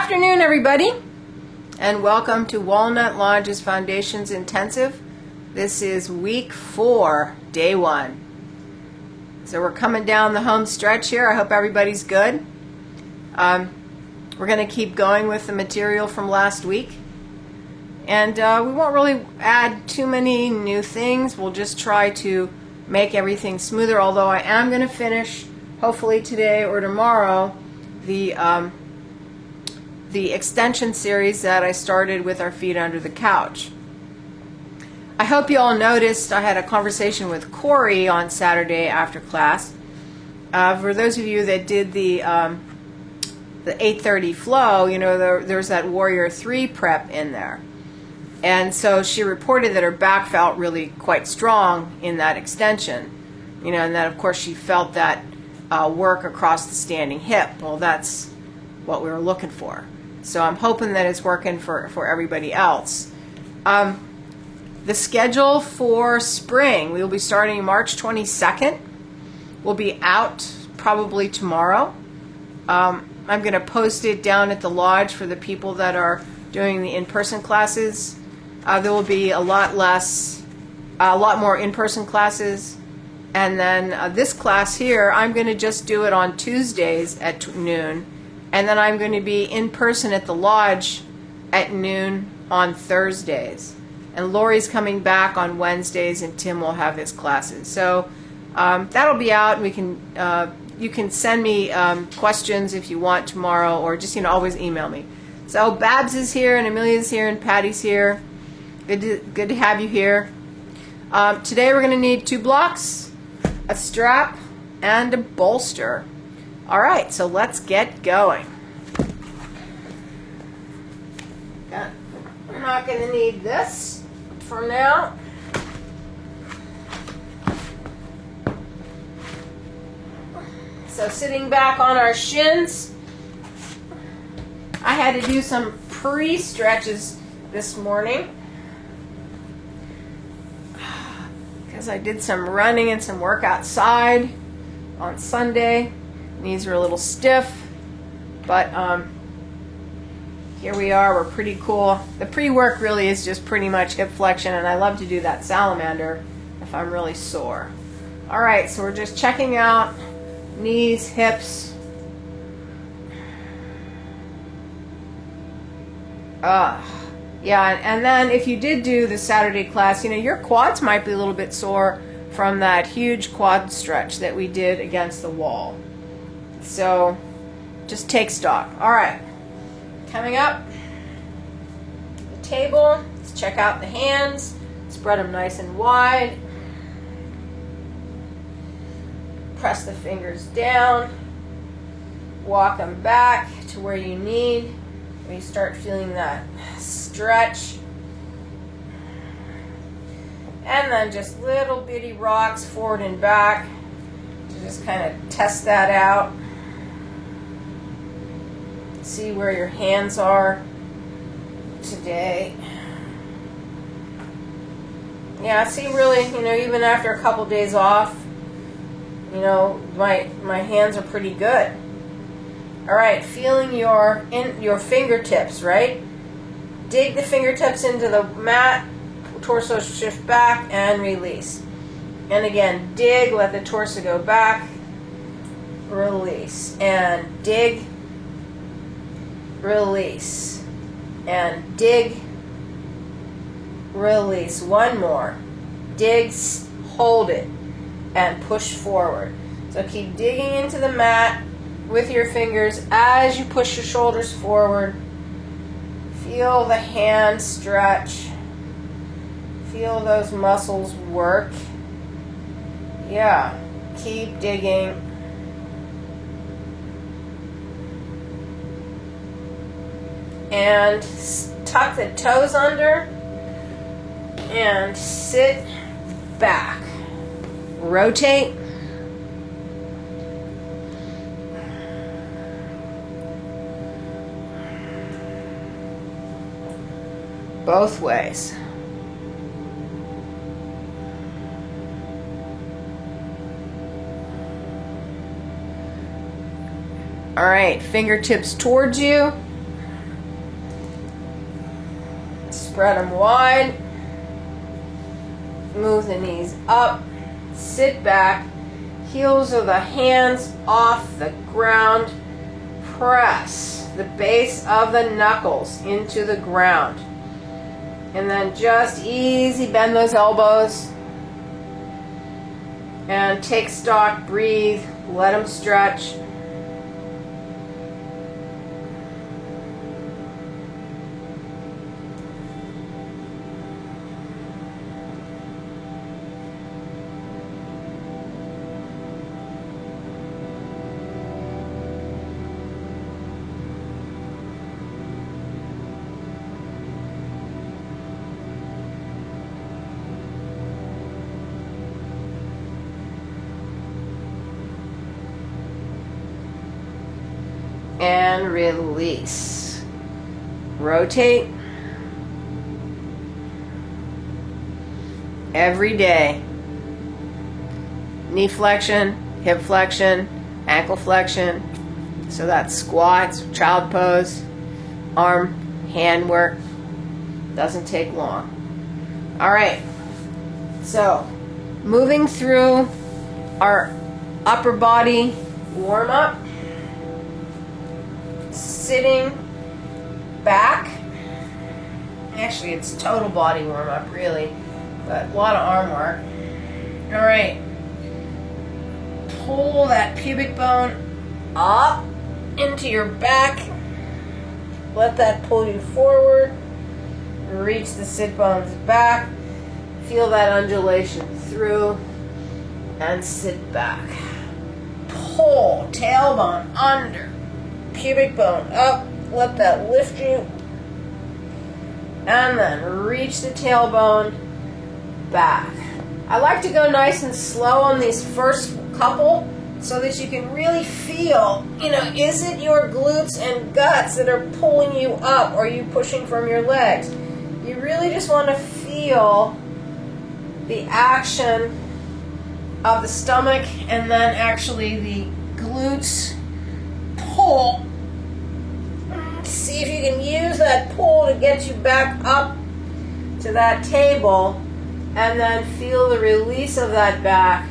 afternoon, everybody, and welcome to Walnut Lodge's Foundations Intensive. This is week 4, day 1. So we're coming down the home stretch here. I hope everybody's good. We're going to keep going with the material from last week. And we won't really add too many new things. We'll just try to make everything smoother, although I am going to finish, hopefully today or tomorrow, the extension series that I started with our feet under the couch. I hope you all noticed I had a conversation with Corey on Saturday after class. For those of you that did the 8:30 flow, you know, there's that Warrior 3 prep in there. And so she reported that her back felt really quite strong in that extension. You know, and that of course she felt that work across the standing hip. Well, that's what we were looking for. So I'm hoping that it's working for everybody else. The schedule for spring, we will be starting March 22nd. We'll be out probably tomorrow. I'm going to post it down at the lodge for the people that are doing the in-person classes. There will be a lot more in-person classes. And then this class here, I'm going to just do it on Tuesdays at noon. And then I'm going to be in person at the lodge at noon on Thursdays. And Lori's coming back on Wednesdays, and Tim will have his classes. So that'll be out. And we can you can send me questions if you want tomorrow, or just always email me. So Babs is here, and Amelia's here, and Patty's here. Good to have you here. Today we're going to need 2 blocks, a strap, and a bolster. All right, so let's get going. I'm not going to need this for now. So sitting back on our shins, I had to do some pre-stretches this morning because I did some running and some work outside on Sunday. Knees are a little stiff, but here we are. We're pretty cool. The pre-work really is just pretty much hip flexion, and I love to do that salamander if I'm really sore. All right, so we're just checking out knees, hips. Yeah, and then if you did do the Saturday class, your quads might be a little bit sore from that huge quad stretch that we did against the wall. So just take stock. All right, coming up, the table. Let's check out the hands. Spread them nice and wide. Press the fingers down. Walk them back to where you need. When you start feeling that stretch. And then just little bitty rocks forward and back to just kind of test that out. See where your hands are today. Yeah, see, really, even after a couple days off, my hands are pretty good. All right, feeling your fingertips, right? Dig the fingertips into the mat, torso shift back, and release. And again, dig, let the torso go back, release, and dig, release, and dig, release. One more. Dig, hold it, and push forward. So keep digging into the mat with your fingers as you push your shoulders forward. Feel the hands stretch. Feel those muscles work. Yeah, keep digging. And tuck the toes under and sit back. Rotate. Both ways. All right, fingertips towards you. Spread them wide. Move the knees up. Sit back. Heels of the hands off the ground. Press the base of the knuckles into the ground. And then just easy bend those elbows. And take stock, breathe, let them stretch. And release. Rotate. Every day. Knee flexion, hip flexion, ankle flexion. So that's squats, child pose, arm, hand work. Doesn't take long. All right. So, moving through our upper body warm up. Sitting back. Actually, it's total body warm up, really, but a lot of arm work. All right. Pull that pubic bone up into your back. Let that pull you forward. Reach the sit bones back. Feel that undulation through and sit back. Pull tailbone under. Pubic bone up, let that lift you, and then reach the tailbone back. I like to go nice and slow on these first couple so that you can really feel, is it your glutes and guts that are pulling you up, or are you pushing from your legs? You really just want to feel the action of the stomach and then actually the glutes pull. See if you can use that pull to get you back up to that table, and then feel the release of that back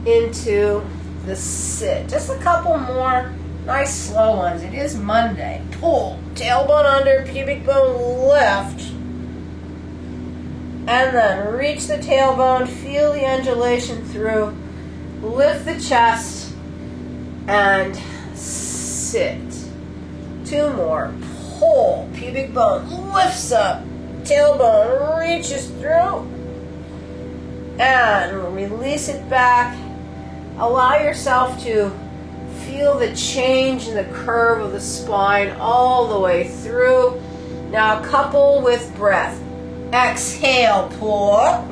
into the sit. Just a couple more nice slow ones. It is Monday. Pull, tailbone under, pubic bone left, and then reach the tailbone, feel the undulation through, lift the chest, and sit. Two more. Pull, pubic bone lifts up, tailbone reaches through, and release it back. Allow yourself to feel the change in the curve of the spine all the way through. Now couple with breath. Exhale, pull up.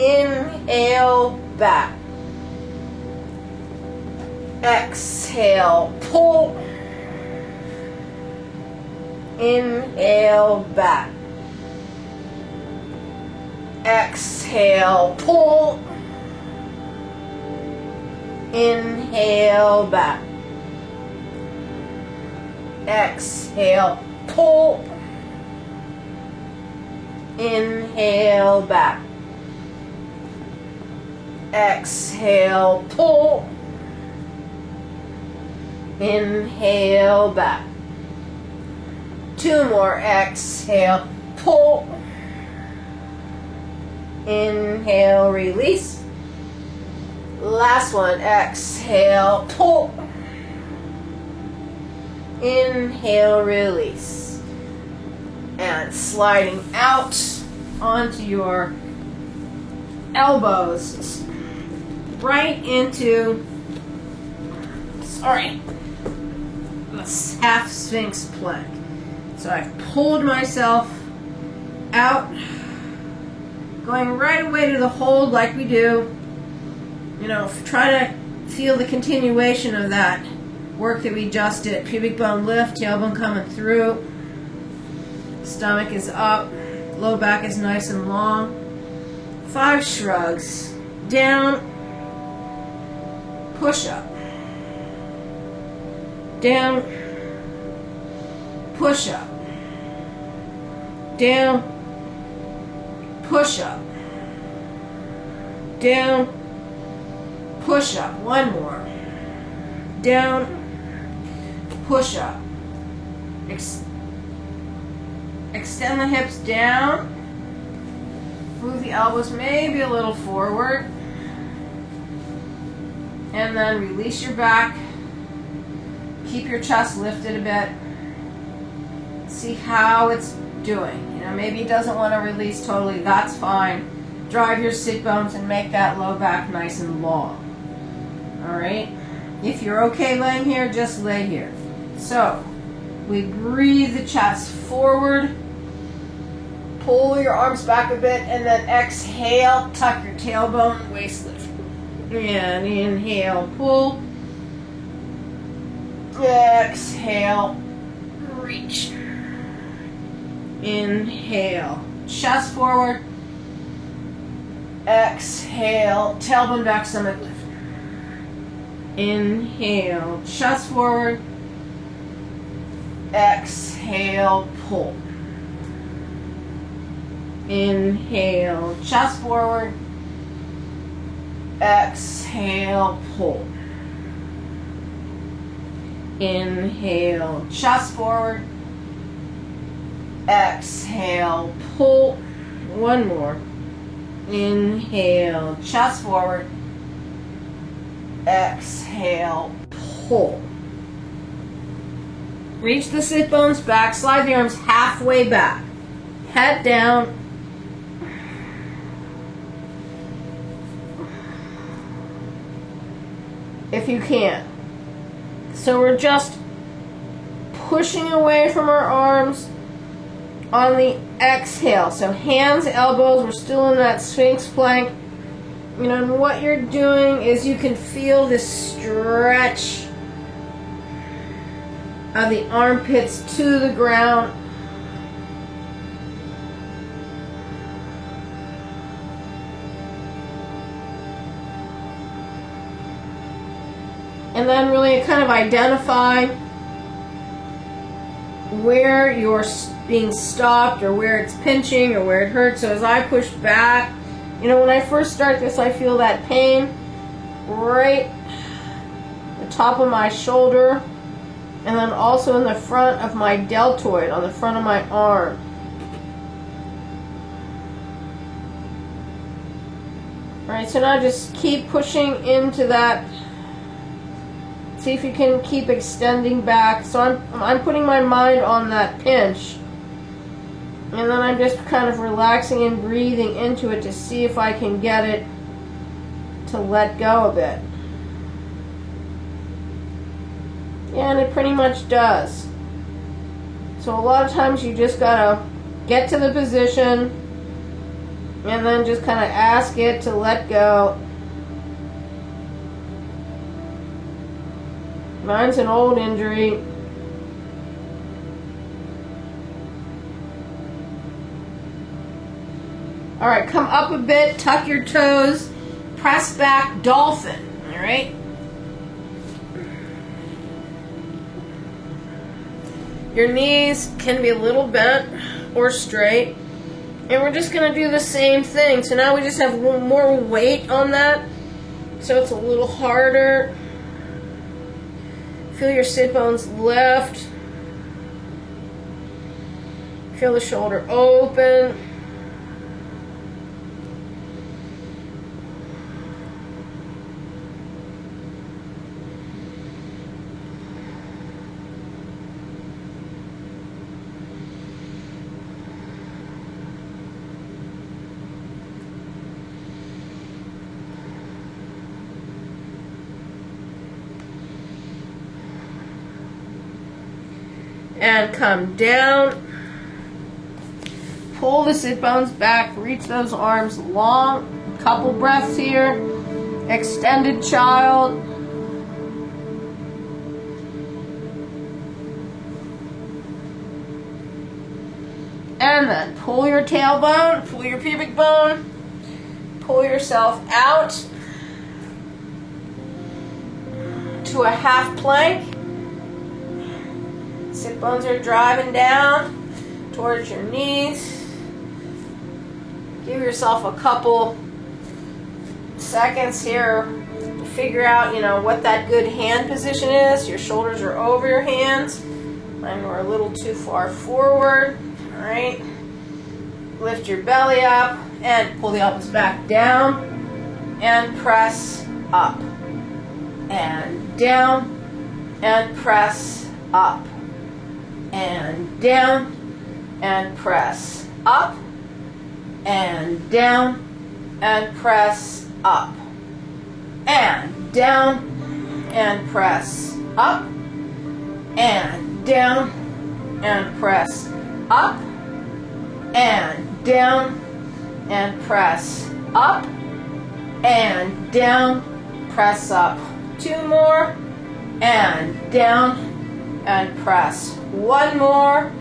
Inhale, back. Exhale, pull. Inhale, back. Exhale, pull. Inhale, back. Exhale, pull. Inhale, back. Exhale, pull. Inhale, back. Two more. Exhale, pull. Inhale, release. Last one. Exhale, pull. Inhale, release. And sliding out onto your elbows right into, the half Sphinx plank. So I've pulled myself out, going right away to the hold like we do. Try to feel the continuation of that work that we just did. Pubic bone lift, tailbone coming through, stomach is up, low back is nice and long. 5 shrugs, down, push up, down, push up, down, push up, down, push up. One more. Down, push up. Extend the hips down. Move the elbows maybe a little forward. And then release your back. Keep your chest lifted a bit. See how it's doing. You know, maybe it doesn't want to release totally. That's fine. Drive your sit bones and make that low back nice and long. Alright? If you're okay laying here, just lay here. So, we breathe the chest forward. Pull your arms back a bit and then exhale. Tuck your tailbone, waist lift. And inhale, pull. Exhale, reach. Inhale, chest forward. Exhale, tailbone back, stomach lift. Inhale, chest forward. Exhale, pull. Inhale, chest forward. Exhale, pull. Inhale, chest forward. Exhale, pull. One more. Inhale, chest forward. Exhale, pull. Reach the sit bones back. Slide the arms halfway back. Head down. If you can. So we're just pushing away from our arms on the exhale. So hands, elbows, we're still in that Sphinx plank. You know, and what you're doing is you can feel this stretch of the armpits to the ground. And then really kind of identify where you're being stopped or where it's pinching or where it hurts. So as I push back, you know, when I first start this, I feel that pain right the top of my shoulder and then also in the front of my deltoid, on the front of my arm. Alright, so now just keep pushing into that. See if you can keep extending back. So I'm putting my mind on that pinch. And then I'm just kind of relaxing and breathing into it to see if I can get it to let go a bit. Yeah, and it pretty much does. So a lot of times you just gotta get to the position and then just kind of ask it to let go. Mine's an old injury. Alright, come up a bit, tuck your toes, press back, dolphin. Alright? Your knees can be a little bent or straight. And we're just going to do the same thing. So now we just have more weight on that. So it's a little harder. Feel your sit bones lift. Feel the shoulder open. And come down. Pull the sit bones back. Reach those arms long. Couple breaths here. Extended child. And then pull your tailbone. Pull your pubic bone. Pull yourself out to a half plank. Sit bones are driving down towards your knees. Give yourself a couple seconds here to figure out, what that good hand position is. Your shoulders are over your hands. Mine were a little too far forward. All right. Lift your belly up and pull the elbows back down and press up and down and press up and down and press up and down and press up and down and press up and down and press up and down and press up and down, press up. 2 more and down and press. 1 more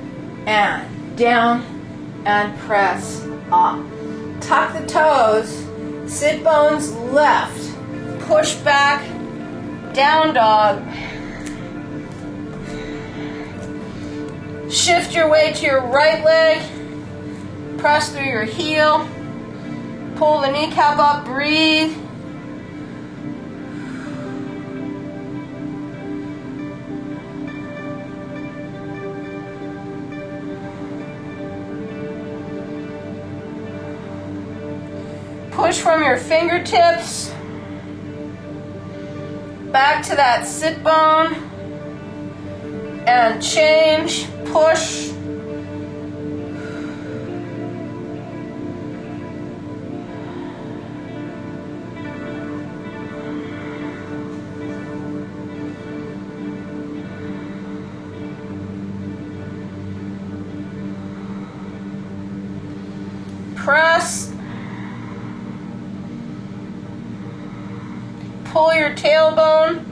and down and press up. Tuck the toes, sit bones left, push back, down dog. Shift your weight to your right leg, press through your heel, pull the kneecap up, breathe. Push from your fingertips back to that sit bone and change, push. Press. Pull your tailbone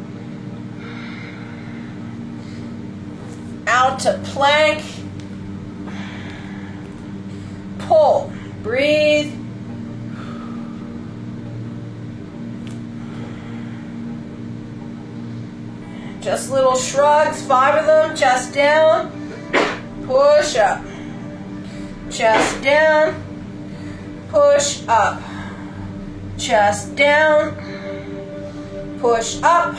out to plank. Pull. Breathe. Just little shrugs, 5 of them, chest down, push up, chest down, push up, chest down, push up,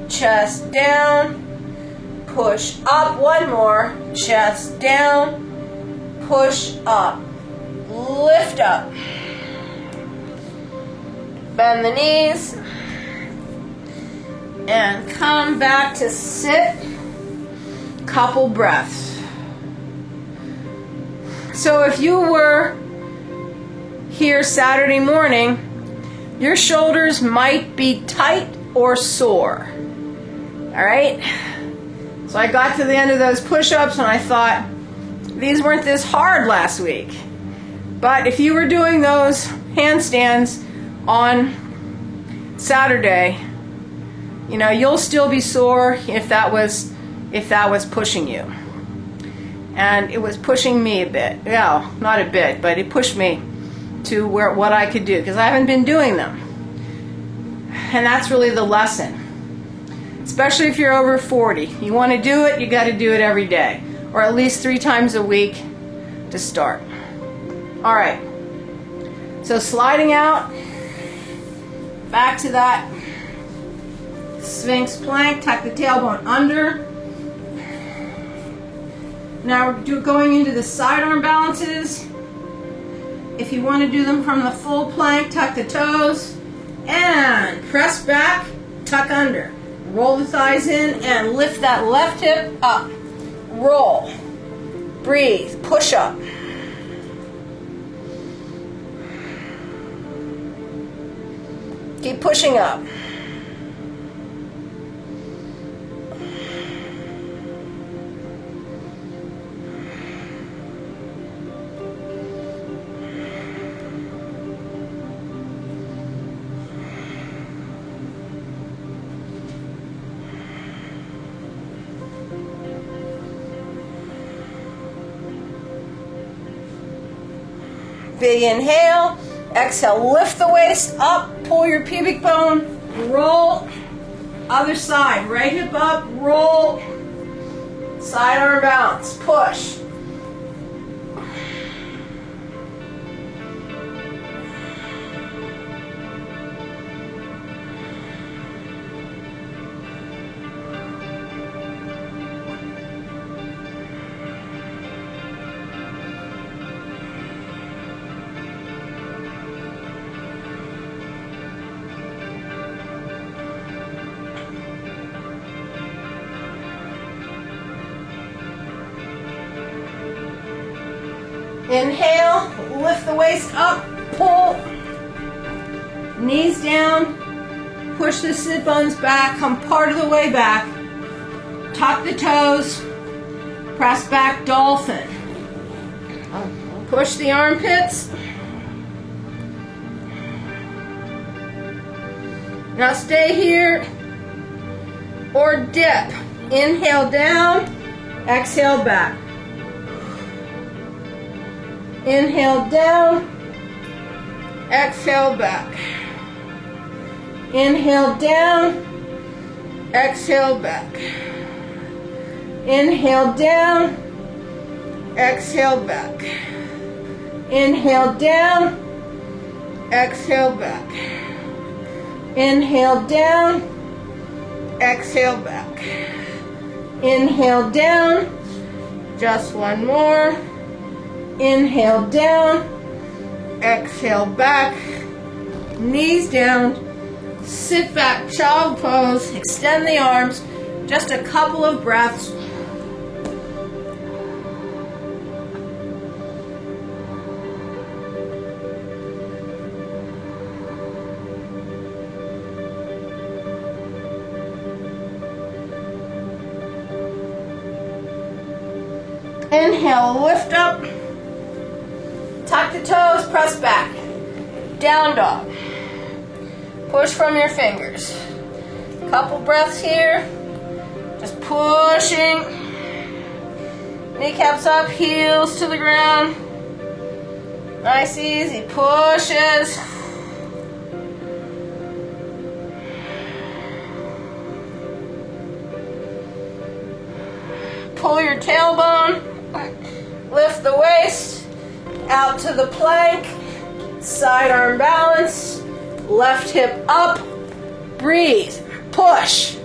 chest down, push up. 1 more, chest down, push up, lift up, bend the knees, and come back to sit. Couple breaths. So if you were here Saturday morning, your shoulders might be tight or sore. All right? So I got to the end of those push-ups and I thought, these weren't this hard last week. But if you were doing those handstands on Saturday, you'll still be sore if that was pushing you. And it was pushing me a bit. No, not a bit, but it pushed me to what I could do, because I haven't been doing them. And that's really the lesson. Especially if you're over 40. You want to do it, you got to do it every day. Or at least 3 times a week to start. All right. So sliding out, back to that Sphinx plank, tuck the tailbone under. Now we're going into the sidearm balances. If you want to do them from the full plank, tuck the toes and press back, tuck under. Roll the thighs in and lift that left hip up. Roll. Breathe. Push up. Keep pushing up. Big inhale, exhale, lift the waist up, pull your pubic bone, roll, other side, right hip up, roll, side arm balance, push, Inhale, lift the waist up, pull. Knees down, push the sit bones back, come part of the way back. Tuck the toes, press back, dolphin. Push the armpits. Now stay here or dip. Inhale down, exhale back. Inhale down, exhale back. Inhale down, exhale back. Inhale down, exhale back. Inhale down, exhale back. Inhale down, exhale back. Inhale down, just one more. Inhale down, exhale back, knees down, sit back, child pose, extend the arms, just a couple of breaths. Inhale, lift up. Tuck the toes, press back. Down dog. Push from your fingers. Couple breaths here. Just pushing. Kneecaps up, heels to the ground. Nice, easy pushes. Pull your tailbone. Lift the waist. Out to the plank, side arm balance, left hip up, breathe, push.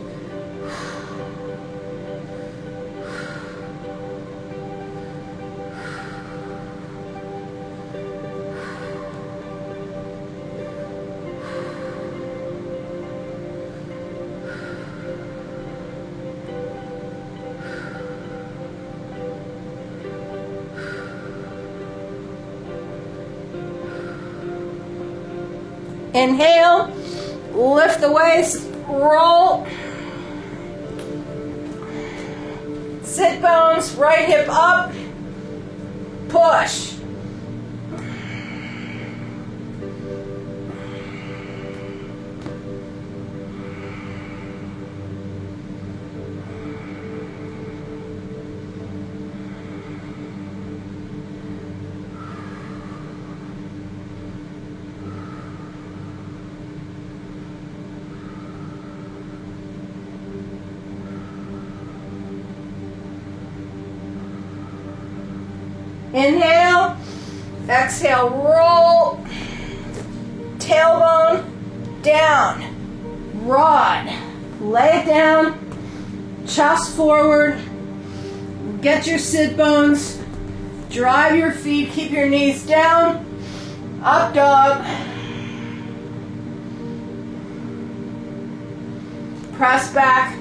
Inhale, lift the waist, roll. Sit bones, right hip up, push. Inhale, exhale, roll, tailbone down, rod, lay it down, chest forward, get your sit bones, drive your feet, keep your knees down, up dog, press back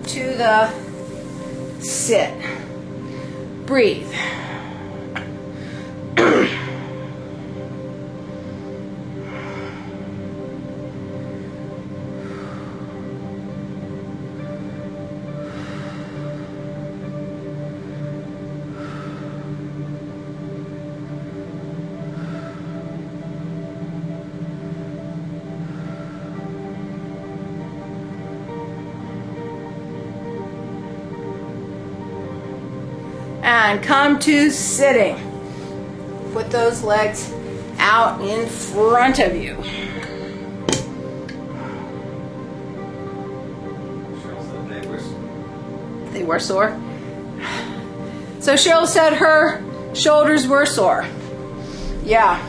to the sit. Breathe. And come to sitting. Put those legs out in front of you. They were sore. So Cheryl said her shoulders were sore. Yeah.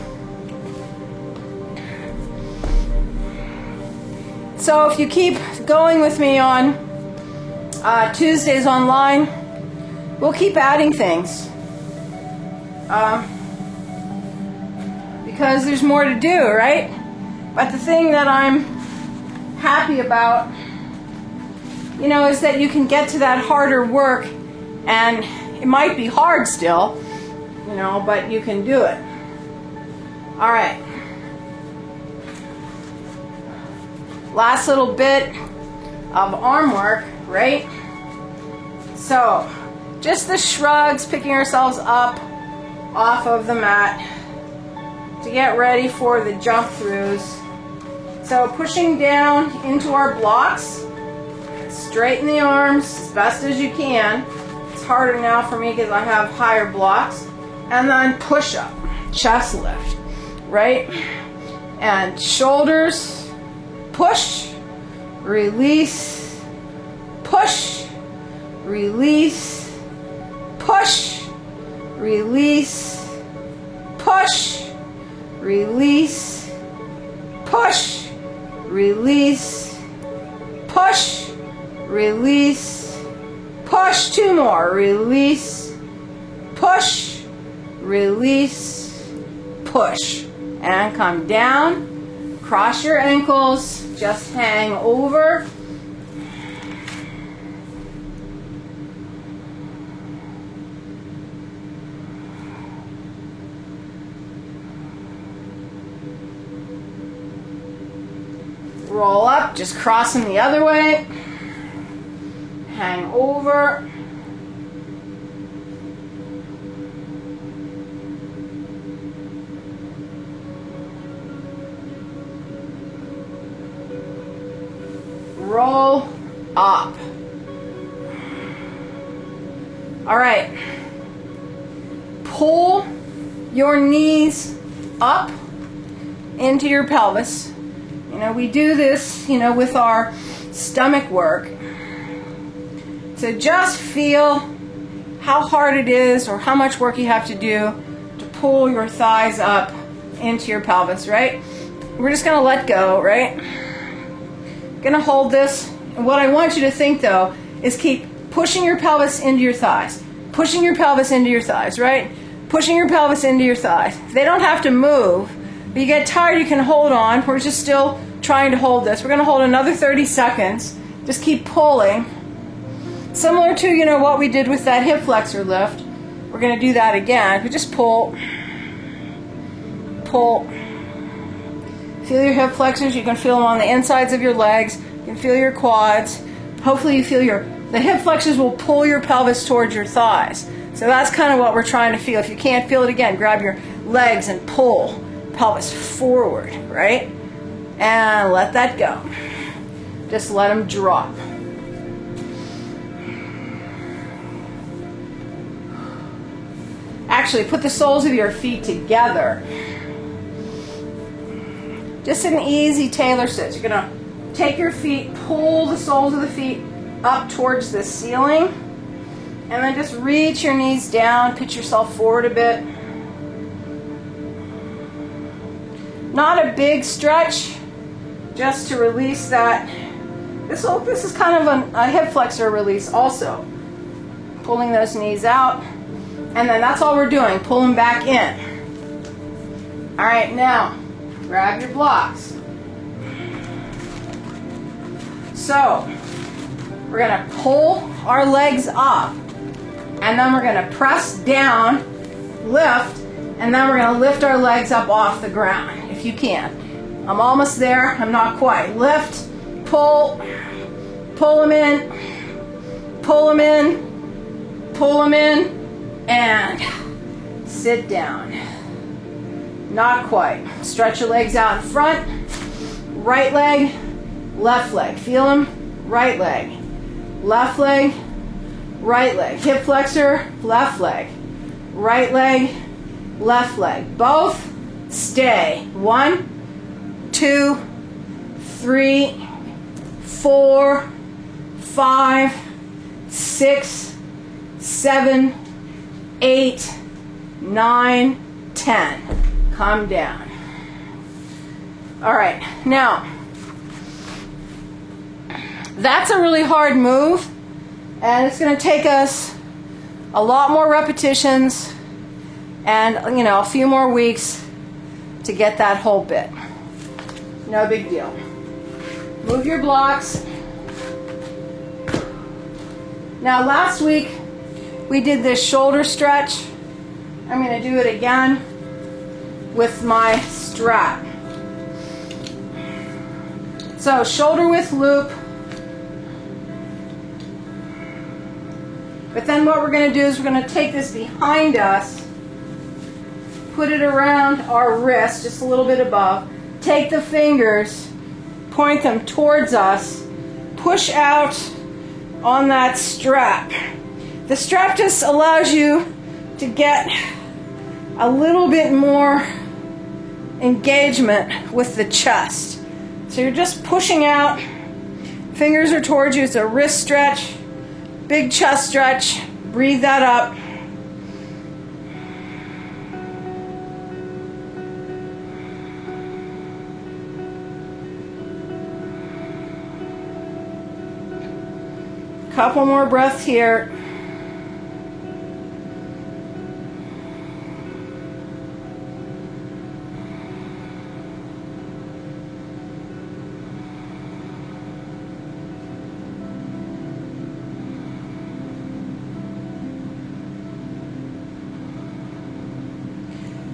So if you keep going with me on Tuesdays online, we'll keep adding things because there's more to do, right? But the thing that I'm happy about, you know, is that you can get to that harder work, and it might be hard still, you know, but you can do it. All right. Last little bit of arm work, right? So, just the shrugs, picking ourselves up off of the mat to get ready for the jump throughs. So, pushing down into our blocks, straighten the arms as best as you can. It's harder now for me because I have higher blocks. And then push up, chest lift, right? And shoulders, push, release, push, release, push, release, push, release, push, release, push, release, push. Two more. Release, push, release, push. And come down. Cross your ankles. Just hang over. Roll up, just crossing the other way. Hang over. Roll up. All right. Pull your knees up into your pelvis. You know, we do this, you know, with our stomach work. So just feel how hard it is or how much work you have to do to pull your thighs up into your pelvis, right? We're just going to let go, right? Going to hold this. And what I want you to think, though, is keep pushing your pelvis into your thighs. Pushing your pelvis into your thighs, right? Pushing your pelvis into your thighs. They don't have to move. But you get tired, you can hold on. We're just still trying to hold this. We're going to hold another 30 seconds. Just keep pulling. Similar to, you know, what we did with that hip flexor lift. We're going to do that again. But just pull. Pull. Feel your hip flexors. You can feel them on the insides of your legs. You can feel your quads. Hopefully you feel the hip flexors will pull your pelvis towards your thighs. So that's kind of what we're trying to feel. If you can't feel it again, grab your legs and pull pelvis forward, right? And let that go. Just let them drop. Actually, put the soles of your feet together. Just an easy tailor sit. You're going to take your feet, pull the soles of the feet up towards the ceiling, and then just reach your knees down, pitch yourself forward a bit. Not a big stretch, just to release that. This is kind of a hip flexor release also. Pulling those knees out, and then that's all we're doing, pulling back in. All right, now, grab your blocks. So, we're going to pull our legs up, and then we're going to press down, lift, and then we're going to lift our legs up off the ground, if you can. I'm almost there. I'm not quite. Lift, pull, pull them in, pull them in, pull them in, and sit down. Not quite. Stretch your legs out in front. Right leg, left leg. Feel them? Right leg. Left leg, right leg. Hip flexor, left leg. Right leg, left leg. Both stay. 1, 2, 3, 4, 5, 6, 7, 8, 9, 10. Calm down. All right, now, that's a really hard move, and it's going to take us a lot more repetitions and, you know, a few more weeks to get that whole bit. No big deal. Move your blocks. Now, last week we did this shoulder stretch I'm going to do it again with my strap. So shoulder width loop. But then what we're going to do is we're going to take this behind us, put it around our wrist, just a little bit above, take the fingers, point them towards us, push out on that strap. The strap just allows you to get a little bit more engagement with the chest. So you're just pushing out, fingers are towards you, it's a wrist stretch, big chest stretch, breathe that up. Couple more breaths here.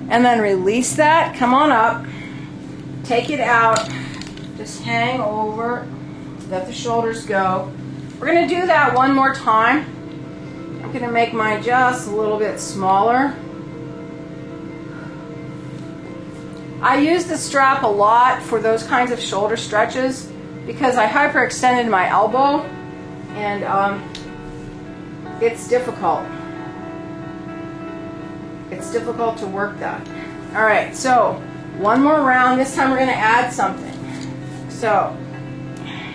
And then release that, come on up, take it out, just hang over, let the shoulders go. We're going to do that one more time. I'm going to make mine just a little bit smaller. I use the strap a lot for those kinds of shoulder stretches because I hyperextended my elbow and it's difficult. It's difficult to work that. All right, so one more round. This time we're going to add something. So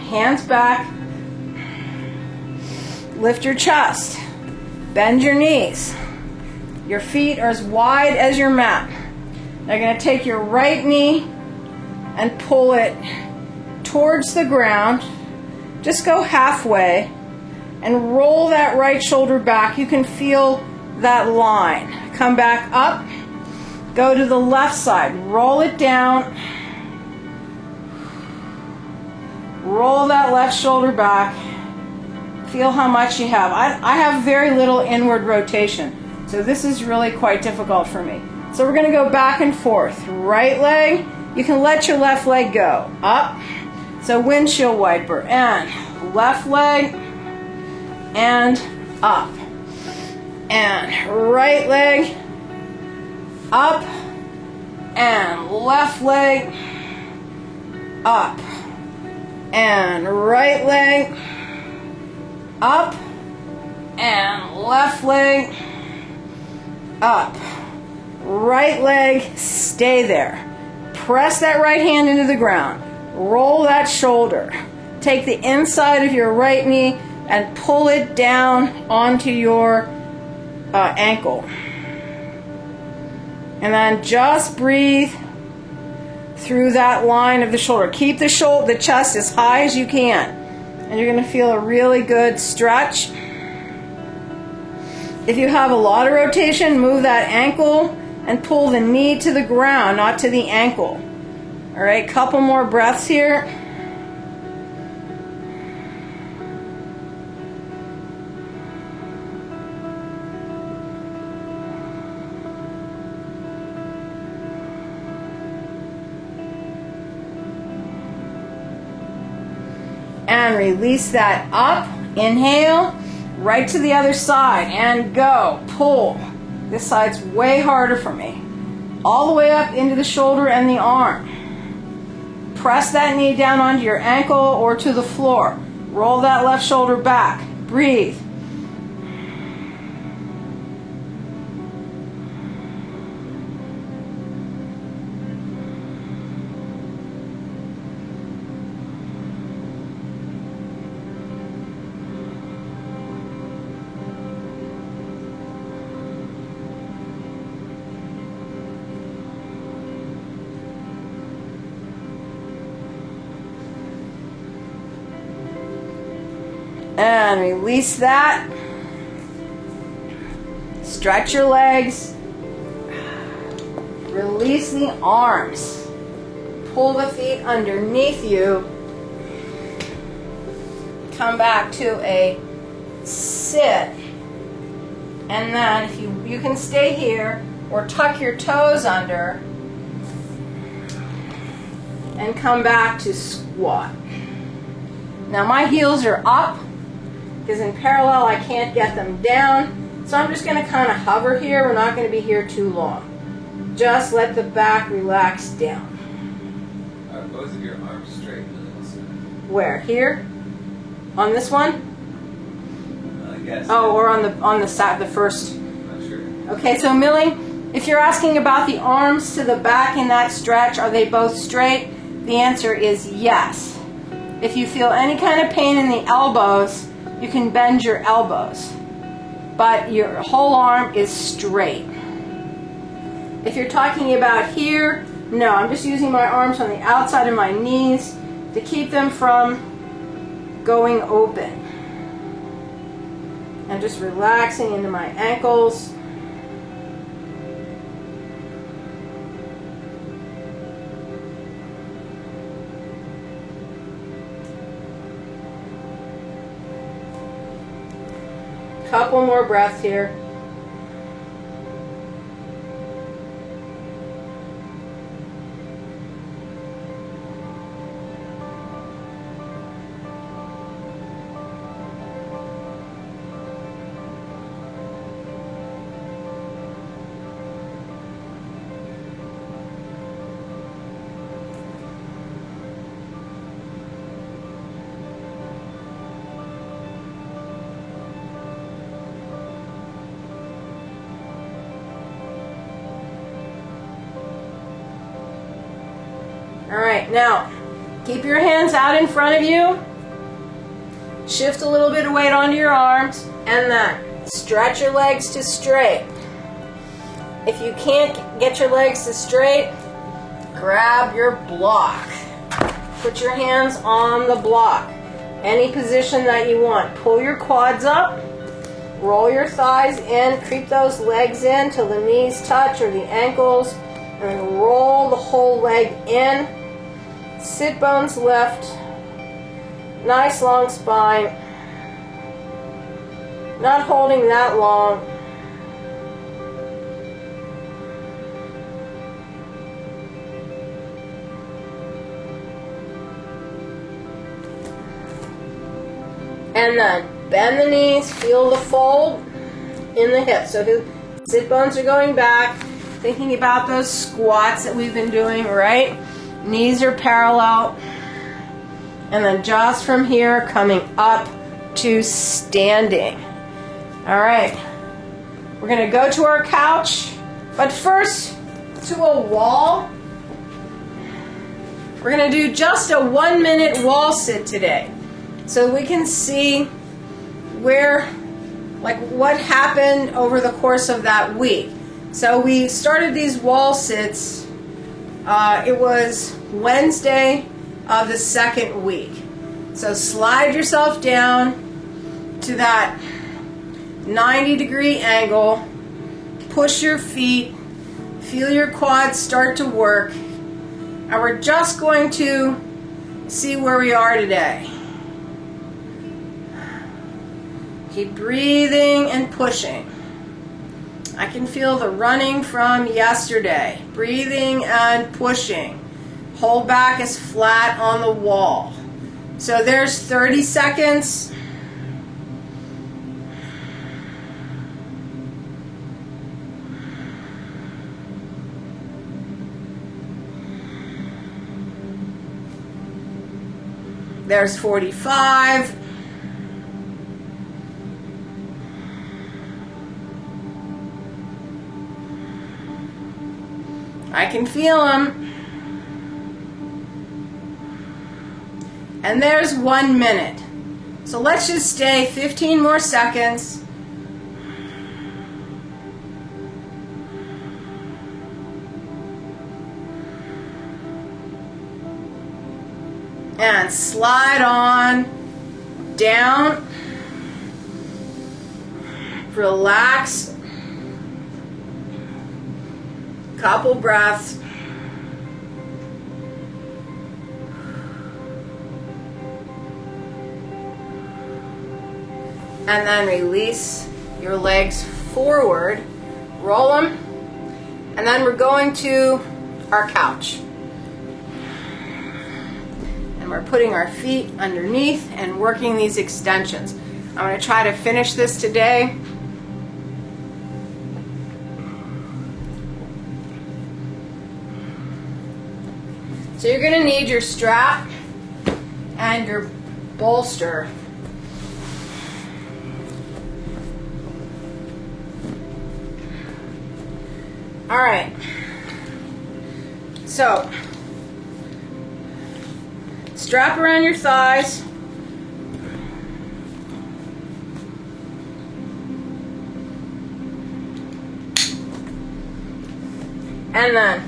hands back, lift your chest, bend your knees. Your feet are as wide as your mat. Now you're going to take your right knee and pull it towards the ground. Just go halfway and roll that right shoulder back. You can feel that line. Come back up, go to the left side, roll it down, roll that left shoulder back, feel how much you have. I have very little inward rotation, so this is really quite difficult for me. So we're going to go back and forth. Right leg, you can let your left leg go, up, so windshield wiper, and left leg, and up. And right leg, up, and left leg, up, and right leg, up, and left leg, up. Right leg, stay there. Press that right hand into the ground. Roll that shoulder. Take the inside of your right knee and pull it down onto your ankle. And then just breathe through that line of the shoulder. Keep the chest as high as you can. And you're going to feel a really good stretch. If you have a lot of rotation, move that ankle and pull the knee to the ground, not to the ankle. All right, couple more breaths here. And release that up. Inhale, right to the other side, and go. Pull. This side's way harder for me. All the way up into the shoulder and the arm. Press that knee down onto your ankle or to the floor. Roll that left shoulder back. Breathe. And release that. Stretch your legs. Release the arms. Pull the feet underneath you. Come back to a sit. And then if you can stay here. or tuck your toes under and come back to squat. Now my heels are up because in parallel I can't get them down, so I'm just going to kind of hover here. We're not going to be here too long. Just let the back relax down. Are both of your arms straight? Where? Here? On this one? I guess. Oh, or on the side, the first. I'm not sure. Okay, so Millie, if you're asking about the arms to the back in that stretch, are they both straight? The answer is yes. If you feel any kind of pain in the elbows, you can bend your elbows, but your whole arm is straight. If you're talking about here, no, I'm just using my arms on the outside of my knees to keep them from going open. And just relaxing into my ankles. Couple more breaths here. All right, now keep your hands out in front of you. Shift a little bit of weight onto your arms, and then stretch your legs to straight. If you can't get your legs to straight, grab your block. Put your hands on the block. Any position that you want. Pull your quads up. Roll your thighs in. Creep those legs in till the knees touch or the ankles. And then roll the whole leg in. Sit bones lift. Nice long spine. Not holding that long. And then bend the knees, feel the fold in the hips. So sit bones are going back. Thinking about those squats that we've been doing, right? Knees are parallel. And then just from here, coming up to standing. All right. We're going to go to our couch, but first to a wall. We're going to do just a 1-minute wall sit today. So we can see what happened over the course of that week. So we started these wall sits, it was Wednesday of the second week. So slide yourself down to that 90-degree angle, push your feet, feel your quads start to work, and we're just going to see where we are today. Keep breathing and pushing. I can feel the running from yesterday. Breathing and pushing. Whole back is flat on the wall. So there's 30 seconds. There's 45. I can feel them. And there's 1 minute. So let's just stay 15 more seconds. And slide on down. Relax. Couple breaths. And then release your legs forward. Roll them. And then we're going to our couch. And we're putting our feet underneath and working these extensions. I'm going to try to finish this today. So you're going to need your strap and your bolster. All right. So strap around your thighs. And then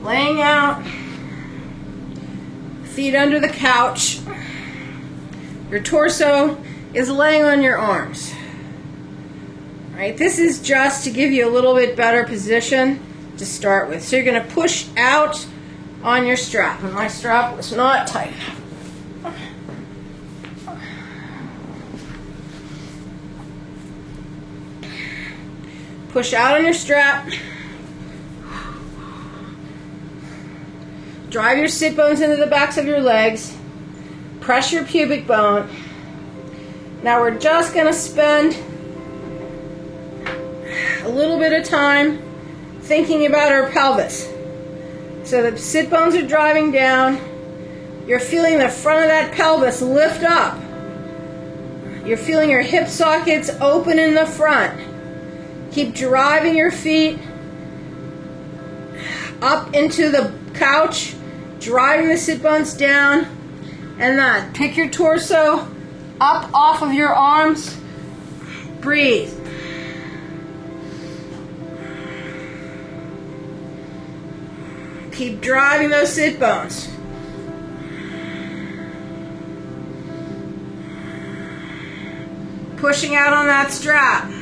laying out, feet under the couch. Your torso is laying on your arms. All right, this is just to give you a little bit better position to start with. So you're going to push out on your strap. And my strap was not tight enough. Push out on your strap. Drive your sit bones into the backs of your legs. Press your pubic bone. Now we're just going to spend a little bit of time thinking about our pelvis. So the sit bones are driving down. You're feeling the front of that pelvis lift up. You're feeling your hip sockets open in the front. Keep driving your feet up into the couch, driving the sit bones down, and then pick your torso up off of your arms. Breathe. Keep driving those sit bones. Pushing out on that strap.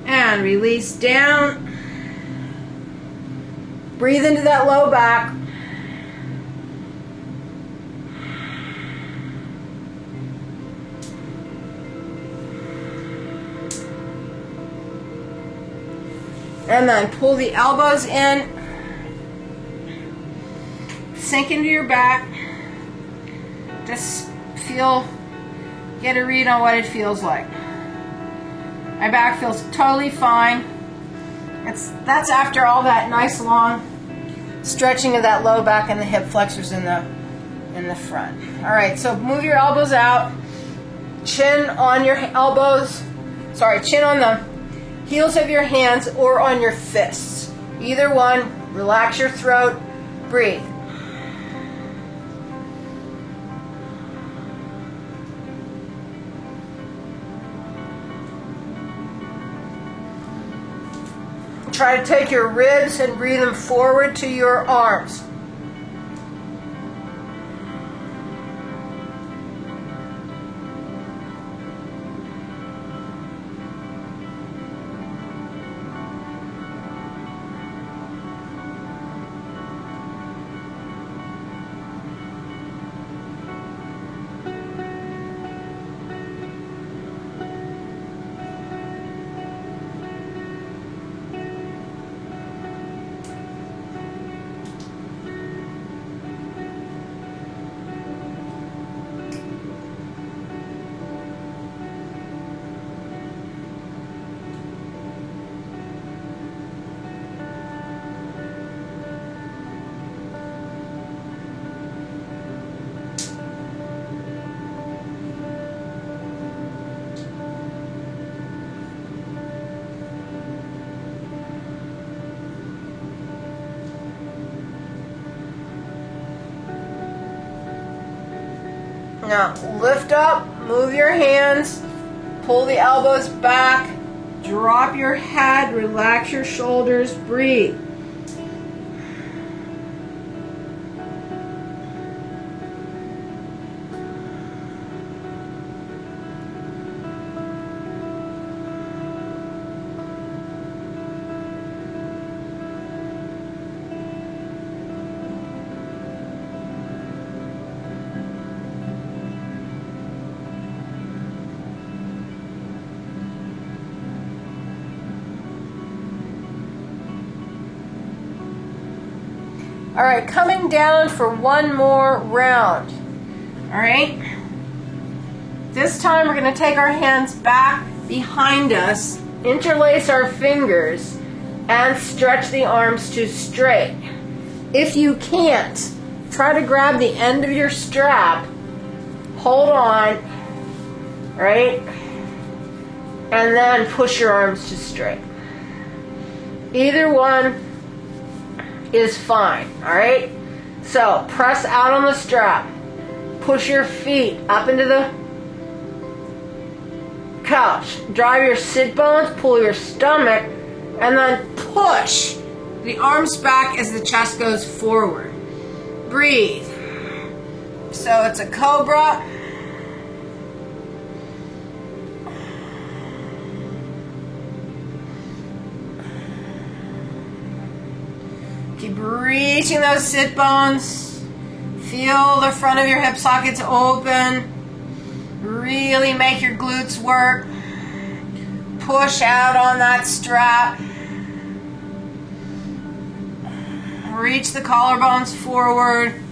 And release down. Breathe into that low back. And then pull the elbows in. Sink into your back. Just get a read on what it feels like. My back feels totally fine. That's after all that nice long stretching of that low back and the hip flexors in the front. All right, so move your elbows out. Chin on your elbows. Chin on the heels of your hands or on your fists. Either one. Relax your throat. Breathe. Try to take your ribs and breathe them forward to your arms. Now, lift up, move your hands, pull the elbows back, drop your head, relax your shoulders, breathe. All right, coming down for one more round. All right. This time we're going to take our hands back behind us, interlace our fingers, and stretch the arms to straight. If you can't, try to grab the end of your strap, hold on, right, and then push your arms to straight. Either one is fine, all right? So press out on the strap, push your feet up into the couch, drive your sit bones, pull your stomach, and then push the arms back as the chest goes forward. Breathe. So it's a cobra. Keep reaching those sit bones. Feel the front of your hip sockets open. Really make your glutes work. Push out on that strap. Reach the collarbones forward.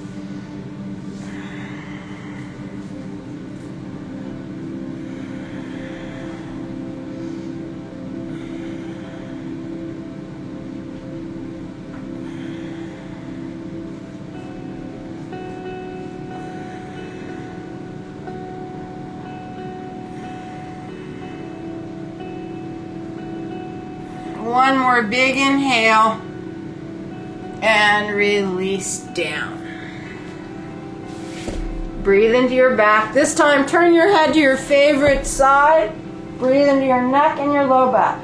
One more big inhale and release down. Breathe into your back. This time turn your head to your favorite side. Breathe into your neck and your low back.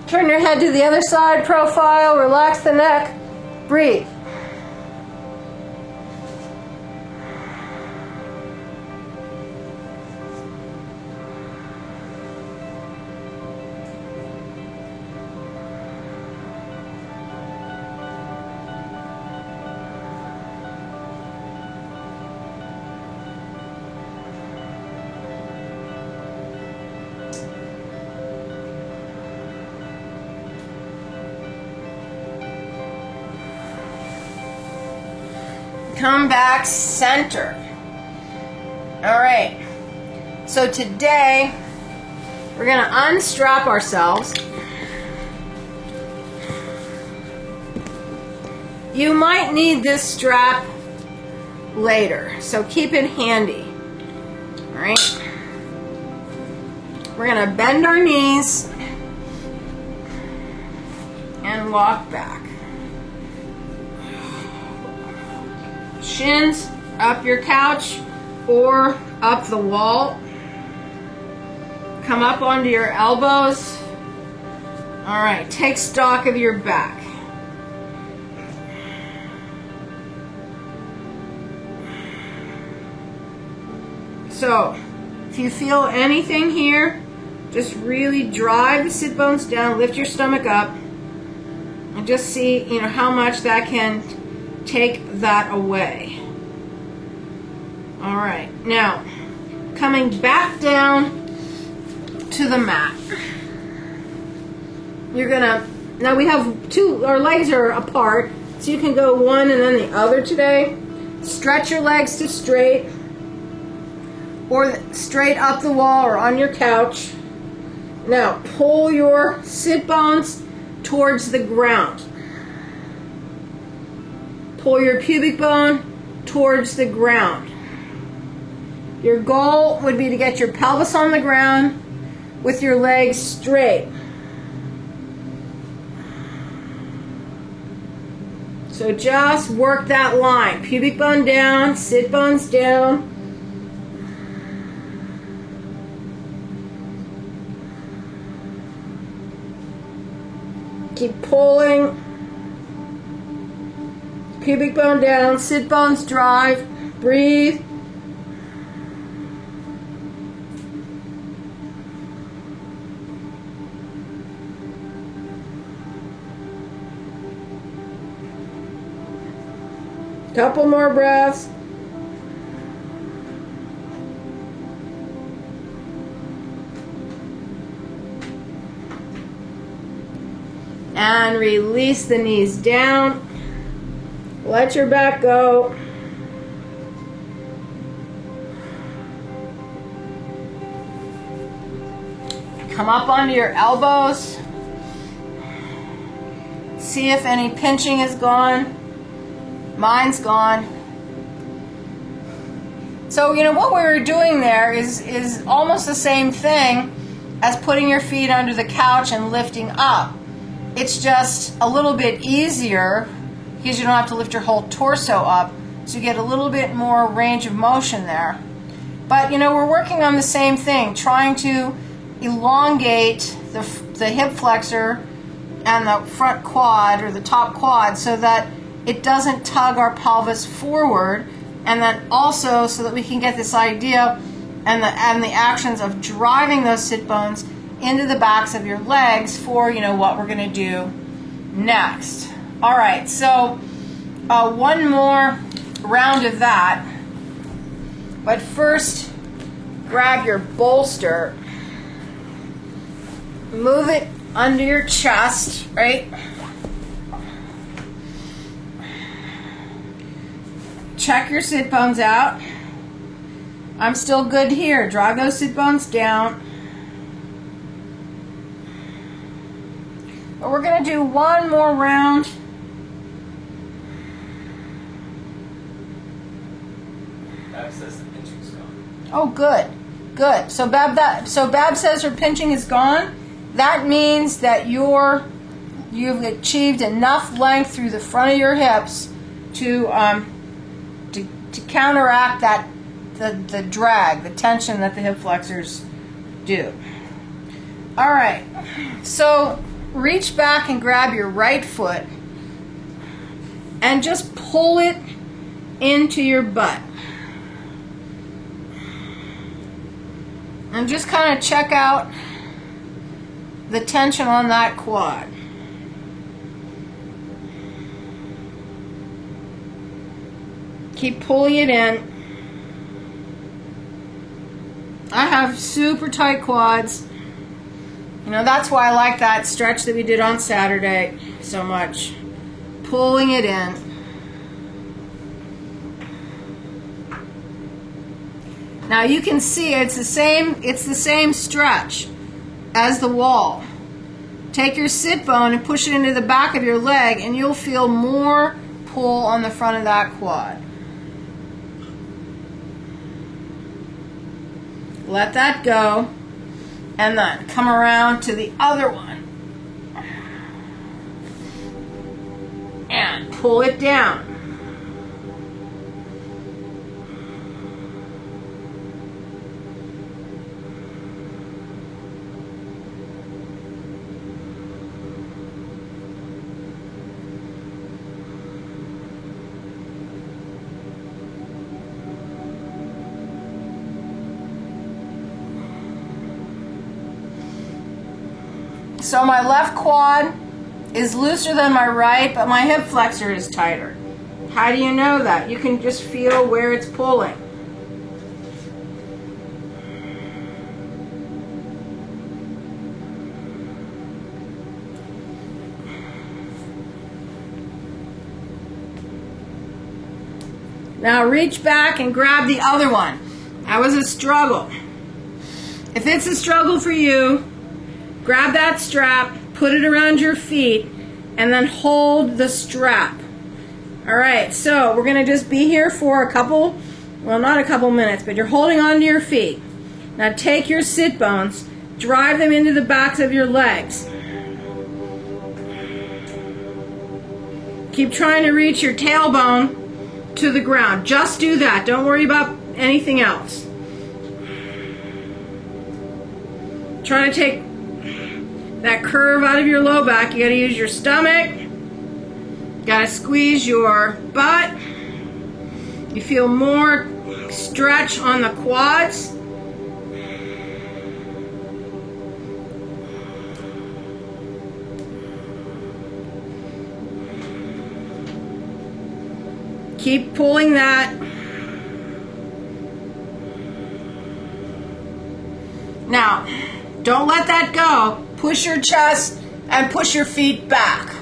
Turn your head to the other side, profile, relax the neck, breathe. Come back center. All right. So today we're going to unstrap ourselves. You might need this strap later, so keep it handy. All right. We're going to bend our knees and walk back. Shins up your couch or up the wall. Come up onto your elbows. All right, take stock of your back. So, if you feel anything here, just really drive the sit bones down, lift your stomach up, and just see, how much that can take that away. All right, now coming back down to the mat. You're gonna, now we have two, our legs are apart, so you can go one and then the other today. Stretch your legs to straight, or straight up the wall or on your couch. Now pull your sit bones towards the ground. Pull your pubic bone towards the ground. Your goal would be to get your pelvis on the ground with your legs straight. So just work that line. Pubic bone down, sit bones down. Keep pulling. Pubic bone down, sit bones drive. Breathe. Couple more breaths. And release the knees down. Let your back go. Come up onto your elbows. See if any pinching is gone. Mine's gone. So, you know, what we were doing there is almost the same thing as putting your feet under the couch and lifting up. It's just a little bit easier because you don't have to lift your whole torso up, so you get a little bit more range of motion there. But, you know, we're working on the same thing, trying to elongate the hip flexor and the front quad or the top quad so that it doesn't tug our pelvis forward, and then also so that we can get this idea and the actions of driving those sit bones into the backs of your legs for, you know, what we're going to do next. All right, so one more round of that, but first grab your bolster, move it under your chest, right? Check your sit bones out. I'm still good here. Drive those sit bones down. But we're going to do one more round. Bab says the pinching's gone. Oh, good. Good. So Bab says her pinching is gone. That means that you've achieved enough length through the front of your hips to counteract the drag, the tension that the hip flexors do. All right, so reach back and grab your right foot and just pull it into your butt. And just kind of check out the tension on that quad. Keep pulling it in. I have super tight quads. You know, that's why I like that stretch that we did on Saturday so much. Pulling it in. Now you can see it's the same stretch as the wall. Take your sit bone and push it into the back of your leg and you'll feel more pull on the front of that quad. Let that go, and then come around to the other one and pull it down. So my left quad is looser than my right, but my hip flexor is tighter. How do you know that? You can just feel where it's pulling. Now reach back and grab the other one. That was a struggle. If it's a struggle for you, grab that strap, put it around your feet, and then hold the strap. All right, so we're gonna just be here for a couple, well, not a couple minutes, but you're holding onto your feet. Now take your sit bones, drive them into the backs of your legs. Keep trying to reach your tailbone to the ground. Just do that. Don't worry about anything else. Try to take that curve out of your low back. You got to use your stomach. Got to squeeze your butt. You feel more stretch on the quads. Keep pulling that. Now, don't let that go. Push your chest and push your feet back.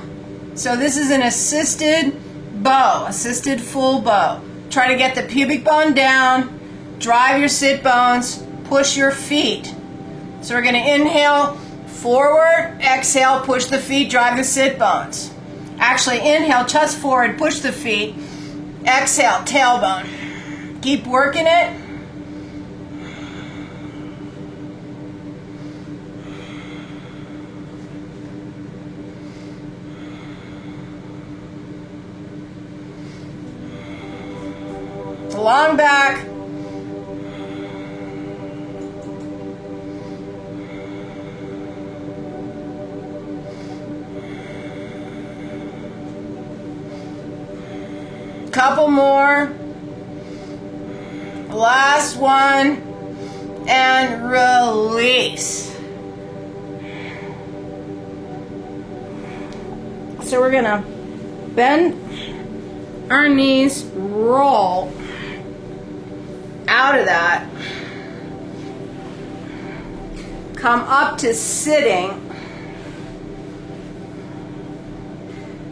So this is an assisted bow, assisted full bow. Try to get the pubic bone down, drive your sit bones, push your feet. So we're going to inhale forward, exhale, push the feet, drive the sit bones. Actually, inhale, chest forward, push the feet. Exhale, tailbone. Keep working it. Long back. Couple more. Last one. And release. So we're going to bend our knees, roll out of that. Come up to sitting.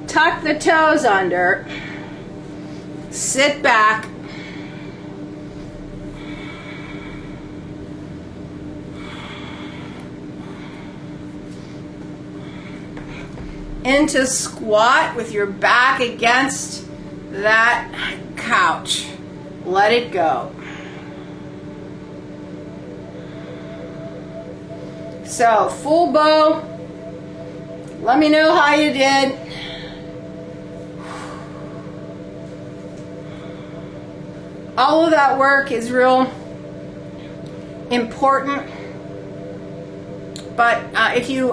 Tuck the toes under. Sit back. Into squat with your back against that couch. Let it go. So, full bow. Let me know how you did. All of that work is real important, but if you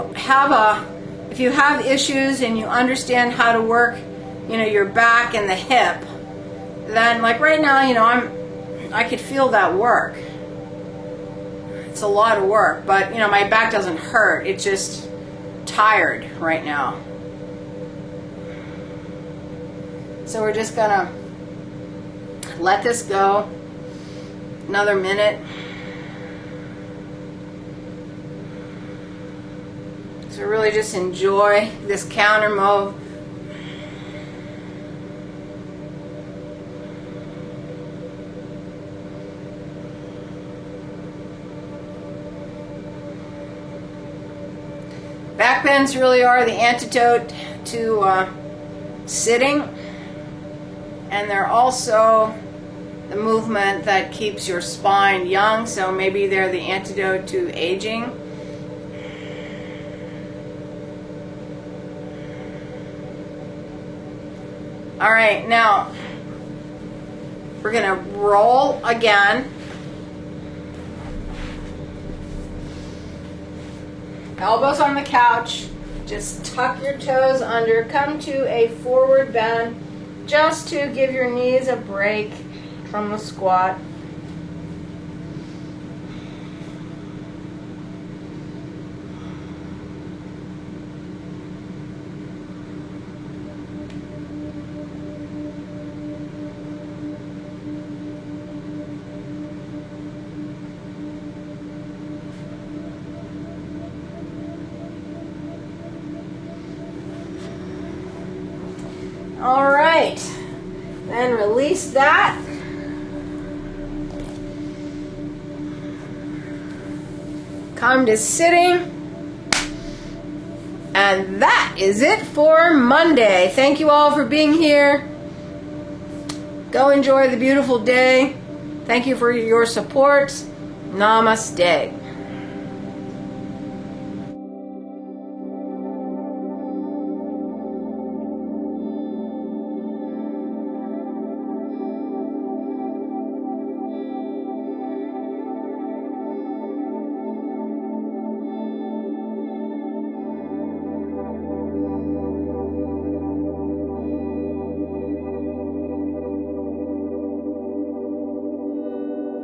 have issues and you understand how to work, your back and the hip, then like right now, I could feel that work. It's a lot of work, but my back doesn't hurt. It's just tired right now. So we're just gonna let this go another minute. So really just enjoy this counter move. Back bends really are the antidote to sitting, and they're also the movement that keeps your spine young, so maybe they're the antidote to aging. All right, now we're gonna roll again. Elbows on the couch, just tuck your toes under, come to a forward bend just to give your knees a break from the squat. All right, then release that. Time to sitting. And that is it for Monday. Thank you all for being here. Go enjoy the beautiful day. Thank you for your support. Namaste.